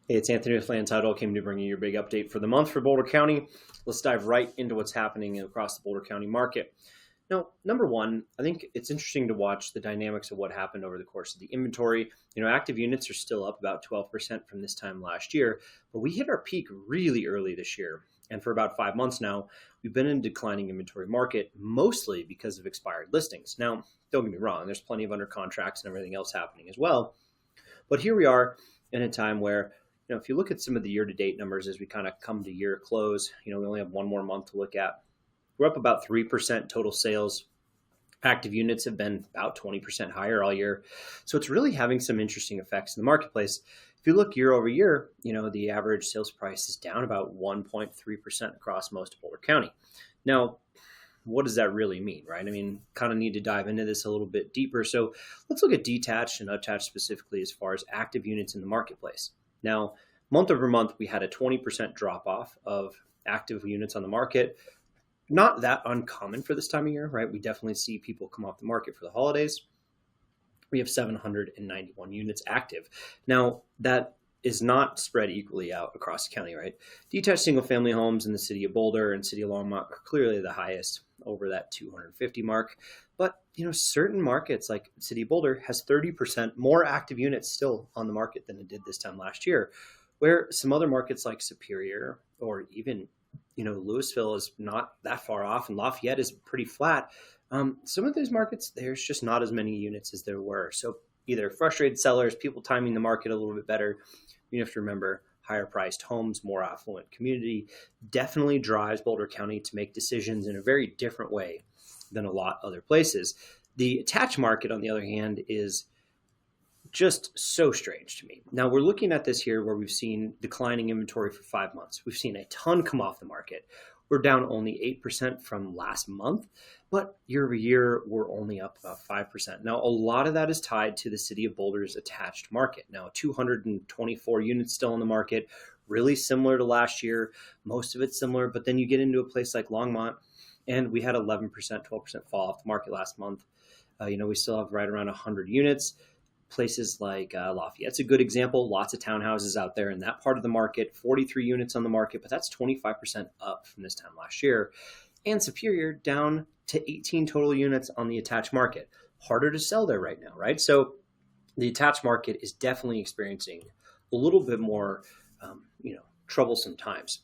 Hey, it's Anthony with Land Title. Came to bring you your big update for the month for Boulder County. Let's dive right into what's happening across the Boulder County market. Now, number one, I think it's interesting to watch the dynamics of what happened over the course of the inventory. Active units are still up about 12% from this time last year, but we hit our peak really early this year. And for about 5 months now, we've been in a declining inventory market, mostly because of expired listings. Now, don't get me wrong, there's plenty of under contracts and everything else happening as well. But here we are in a time where if you look at some of the year-to-date numbers as we kind of come to year close, we only have one more month to look at. We're up about 3% total sales. Active units have been about 20% higher all year. So it's really having some interesting effects in the marketplace. If you look year over year, the average sales price is down about 1.3% across most of Boulder County. Now, what does that really mean, right? Kind of need to dive into this a little bit deeper. So let's look at detached and attached specifically as far as active units in the marketplace. Now, month over month, we had a 20% drop off of active units on the market. Not that uncommon for this time of year, right? We definitely see people come off the market for the holidays. We have 791 units active. Now, that is not spread equally out across the county, right? Detached single family homes in the city of Boulder and city of Longmont are clearly the highest, over that 250 mark. But, certain markets like city of Boulder has 30% more active units still on the market than it did this time last year, where some other markets like Superior or even, Louisville is not that far off and Lafayette is pretty flat. Some of those markets, there's just not as many units as there were. So either frustrated sellers, people timing the market a little bit better. You have to remember, higher priced homes, more affluent community definitely drives Boulder County to make decisions in a very different way than a lot other places. The attached market, on the other hand, is just so strange to me. Now, we're looking at this here where we've seen declining inventory for 5 months. We've seen a ton come off the market. We're down only 8% from last month, but year over year, we're only up about 5%. Now, a lot of that is tied to the city of Boulder's attached market. Now, 224 units still on the market, really similar to last year. Most of it's similar, but then you get into a place like Longmont, and we had 11%, 12% fall off the market last month. We still have right around 100 units. Places like Lafayette's a good example. Lots of townhouses out there in that part of the market, 43 units on the market, but that's 25% up from this time last year. And Superior down to 18 total units on the attached market. Harder to sell there right now, right? So the attached market is definitely experiencing a little bit more, troublesome times.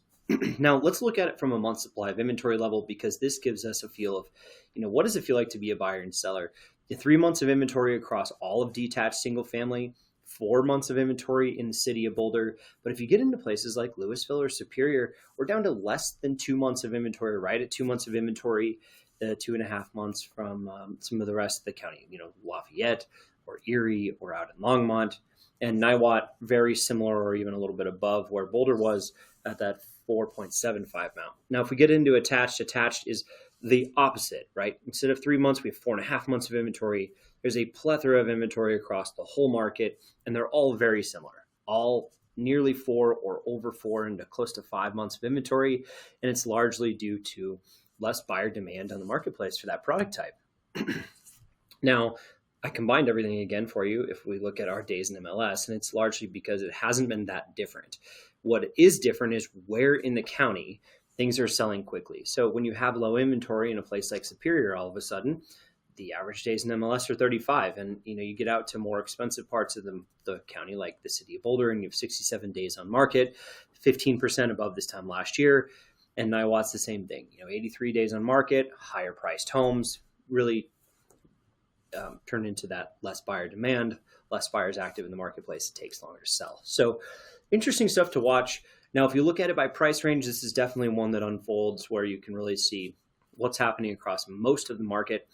Now, let's look at it from a month supply of inventory level, because this gives us a feel of, what does it feel like to be a buyer and seller? The 3 months of inventory across all of detached single family, 4 months of inventory in the city of Boulder. But if you get into places like Louisville or Superior, we're down to less than 2 months of inventory, right at 2 months of inventory, 2.5 months from some of the rest of the county, Lafayette or Erie or out in Longmont. And Niwot, very similar or even a little bit above where Boulder was at that 4.75 amount. Now, if we get into attached is the opposite, right? Instead of 3 months, we have 4.5 months of inventory. There's a plethora of inventory across the whole market, and they're all very similar, all nearly 4 or over 4 into close to 5 months of inventory. And it's largely due to less buyer demand on the marketplace for that product type. Now, I combined everything again for you if we look at our days in MLS, and it's largely because it hasn't been that different. What is different is where in the county things are selling quickly. So when you have low inventory in a place like Superior, all of a sudden, the average days in MLS are 35. And, you get out to more expensive parts of the county, like the city of Boulder, and you have 67 days on market, 15% above this time last year. And Niwot's the same thing, 83 days on market, higher priced homes, really turn into that less buyer demand, less buyers active in the marketplace. It takes longer to sell. So interesting stuff to watch. Now, if you look at it by price range, this is definitely one that unfolds where you can really see what's happening across most of the market.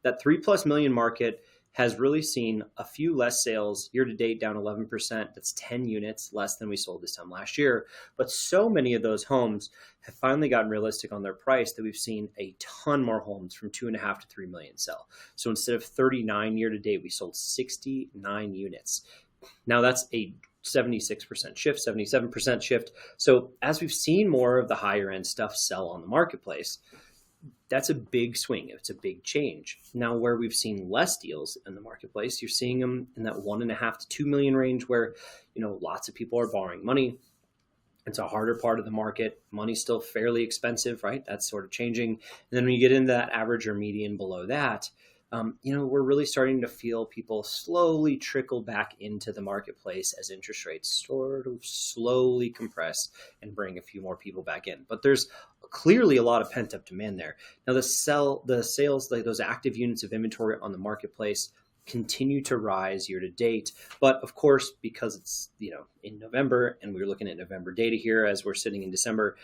That 3+ million market has really seen a few less sales year to date, down 11%. That's 10 units less than we sold this time last year. But so many of those homes have finally gotten realistic on their price that we've seen a ton more homes from 2.5 to 3 million sell. So instead of 39 year to date, we sold 69 units. Now that's a 76% shift, 77% shift. So as we've seen more of the higher end stuff sell on the marketplace, That's a big swing. It's a big change. Now, where we've seen less deals in the marketplace, you're seeing them in that 1.5 to 2 million range where, lots of people are borrowing money. It's a harder part of the market. Money's still fairly expensive, right? That's sort of changing. And then when you get into that average or median below that, we're really starting to feel people slowly trickle back into the marketplace as interest rates sort of slowly compress and bring a few more people back in. But there's clearly a lot of pent up demand there. Now the sales, like those active units of inventory on the marketplace, continue to rise year to date. But of course, because it's, in November and we're looking at November data here as we're sitting in December,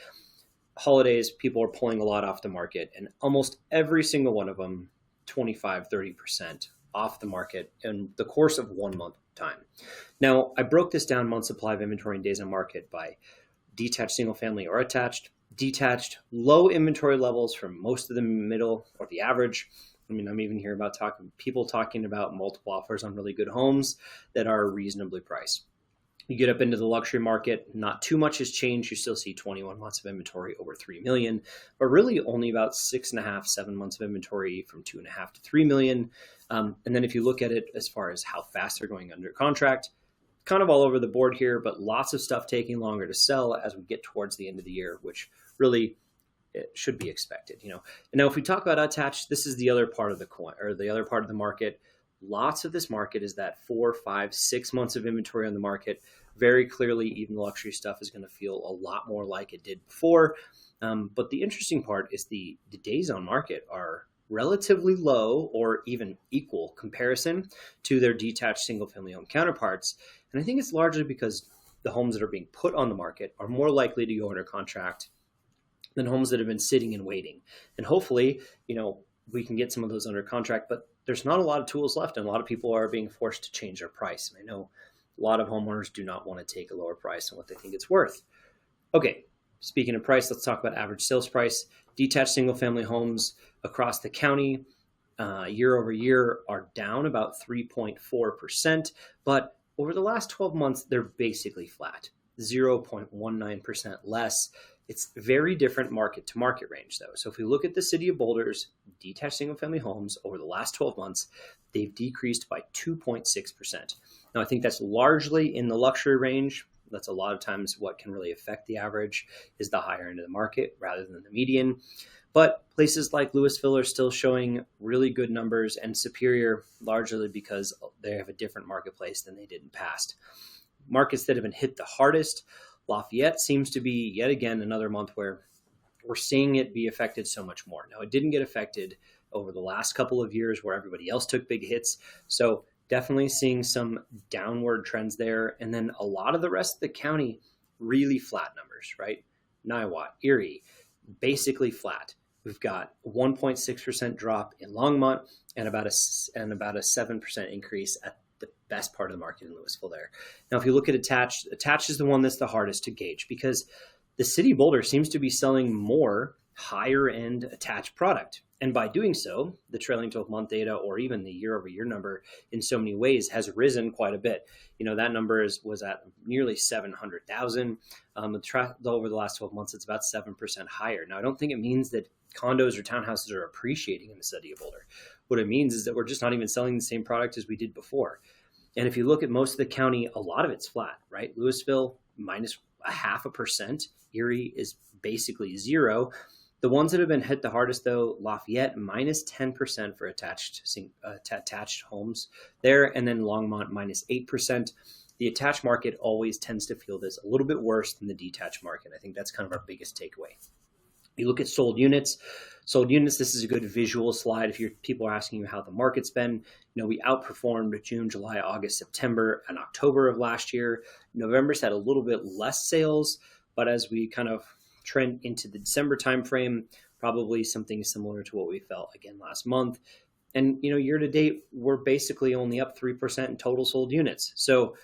holidays, people are pulling a lot off the market, and almost every single one of them 25-30% off the market in the course of 1 month time. Now, I broke this down month supply of inventory and days on market by detached, single family, or attached. Detached, low inventory levels for most of the middle or the average. I'm even hearing about people talking about multiple offers on really good homes that are reasonably priced. You get up into the luxury market, not too much has changed. You still see 21 months of inventory over 3 million, but really only about 6.5, 7 months of inventory from 2.5 to 3 million. And then if you look at it as far as how fast they're going under contract, kind of all over the board here, but lots of stuff taking longer to sell as we get towards the end of the year, which really it should be expected. And now if we talk about attached, this is the other part of the coin, or the other part of the market. Lots of this market is that 4, 5, 6 months of inventory on the market. Very clearly, even the luxury stuff is going to feel a lot more like it did before. But the interesting part is the days on market are relatively low or even equal comparison to their detached single family home counterparts. And I think it's largely because the homes that are being put on the market are more likely to go under contract than homes that have been sitting and waiting. And hopefully, we can get some of those under contract, but there's not a lot of tools left, and a lot of people are being forced to change their price. And I know a lot of homeowners do not want to take a lower price than what they think it's worth. Okay, speaking of price, let's talk about average sales price. Detached single-family homes across the county year over year are down about 3.4%, but over the last 12 months, they're basically flat, 0.19% less. It's very different market to market range, though. So if we look at the city of Boulder's detached single-family homes over the last 12 months, they've decreased by 2.6%. Now, I think that's largely in the luxury range. That's a lot of times what can really affect the average is the higher end of the market rather than the median. But places like Louisville are still showing really good numbers, and Superior largely because they have a different marketplace than they did in past. Markets that have been hit the hardest, Lafayette seems to be yet again another month where we're seeing it be affected so much more. Now, it didn't get affected over the last couple of years where everybody else took big hits. So definitely seeing some downward trends there. And then a lot of the rest of the county, really flat numbers, right? Niwot, Erie, basically flat. We've got 1.6% drop in Longmont and about a 7% increase at the best part of the market in Louisville there. Now, if you look at attached is the one that's the hardest to gauge because the city of Boulder seems to be selling more higher end attached product. And by doing so, the trailing 12-month data or even the year-over-year number in so many ways has risen quite a bit. That number was at nearly 700,000. Over the last 12 months, it's about 7% higher. Now, I don't think it means that condos or townhouses are appreciating in the city of Boulder. What it means is that we're just not even selling the same product as we did before. And if you look at most of the county, a lot of it's flat, right? Louisville, minus 0.5%. Erie is basically zero. The ones that have been hit the hardest, though, Lafayette, minus 10% for attached homes there, and then Longmont, minus 8%. The attached market always tends to feel this a little bit worse than the detached market. I think that's kind of our biggest takeaway. You look at sold units. This is a good visual slide. If people are asking you how the market's been, we outperformed June, July, August, September, and October of last year. November's had a little bit less sales, but as we kind of trend into the December timeframe, probably something similar to what we felt again last month. And, year to date, we're basically only up 3% in total sold units. So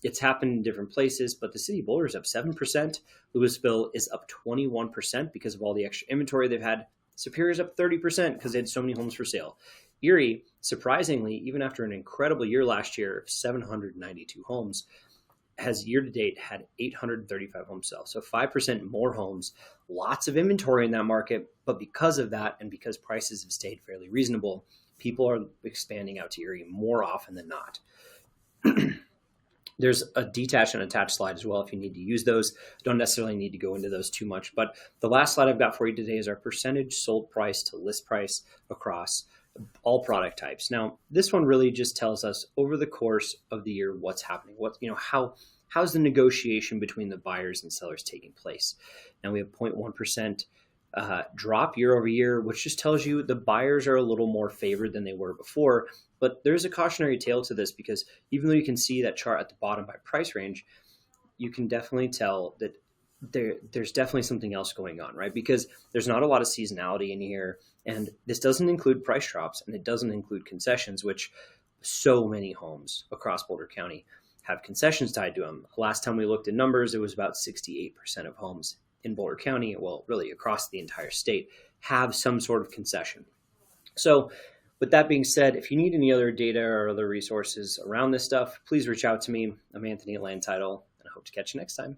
it's happened in different places, but the city of Boulder is up 7%. Louisville is up 21% because of all the extra inventory they've had. Superior is up 30% because they had so many homes for sale. Erie, surprisingly, even after an incredible year last year of 792 homes, has year to date had 835 home sales. So 5% more homes, lots of inventory in that market. But because of that, and because prices have stayed fairly reasonable, people are expanding out to Erie more often than not. There's a detached and attached slide as well if you need to use those. Don't necessarily need to go into those too much. But the last slide I've got for you today is our percentage sold price to list price across all product types. Now, this one really just tells us over the course of the year what's happening. How's the negotiation between the buyers and sellers taking place? Now we have 0.1% drop year over year, which just tells you the buyers are a little more favored than they were before. But there's a cautionary tale to this, because even though you can see that chart at the bottom by price range, you can definitely tell that there's definitely something else going on, right? Because there's not a lot of seasonality in here, and this doesn't include price drops, and it doesn't include concessions, which so many homes across Boulder County have concessions tied to them. Last time we looked at numbers, it was about 68% of homes in Boulder County, well, really across the entire state, have some sort of concession. So with that being said, if you need any other data or other resources around this stuff, please reach out to me. I'm Anthony at Land Title, and I hope to catch you next time.